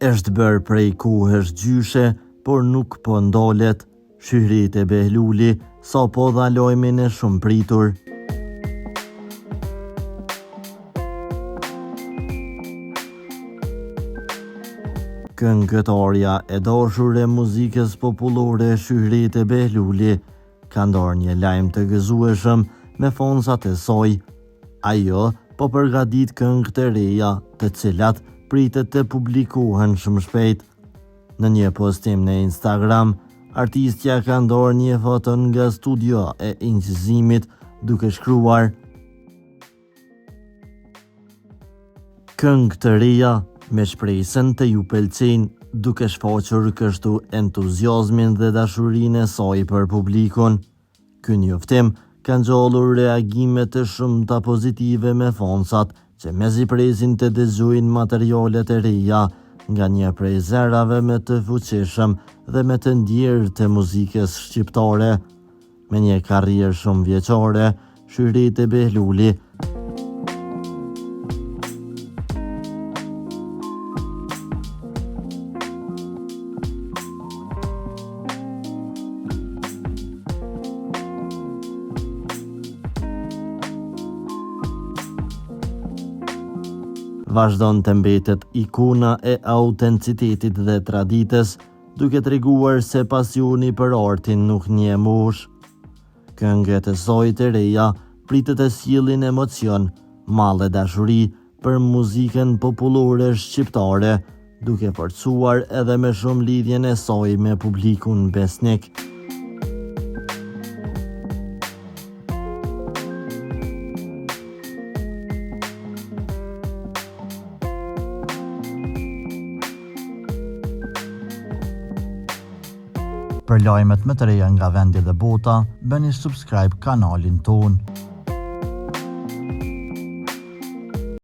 është bërë prej kohësh gjyshe, por nuk po ndolet. Shyhrit e Behluli, sa po dha lojmin e shumë pritur. Këngëtarja e dashur e muzikës popullore Shyhrit e Behluli ka ndarë një lajm të gëzueshëm me fonsat e saj. Ajo po përgatit këngë të reja, të cilat pritet të publikohen shumë shpejt. Në një postim në Instagram, artistja ka ndarë një foto nga studio e incizimit duke shkruar: "Këngë të reja me shpresën të ju pëlqejnë", duke shfaqur kështu entuziazmin dhe dashurinë e saj për publikun. Ky njoftim ka nxallur reagime të shumta pozitive me fansat që mezi presin të dëgjojnë materialet e reja nga një prej zerave më të fuqishëm dhe më të ndjerë të muzikës shqiptare. Me një karrierë shumë vjeçare, Shyhrit e Behluli vazhdon të mbetet ikona e autenticitetit dhe traditës, duke treguar se pasioni për artin nuk njeh moshë. Këngët e saj të reja pritet të sjellin emocion, mall e dashuri për muzikën popullore shqiptare, duke forcuar edhe më shumë lidhjen e saj me publikun besnik. Për lajmet më të reja nga vendi dhe bota, bëni subscribe kanalin ton.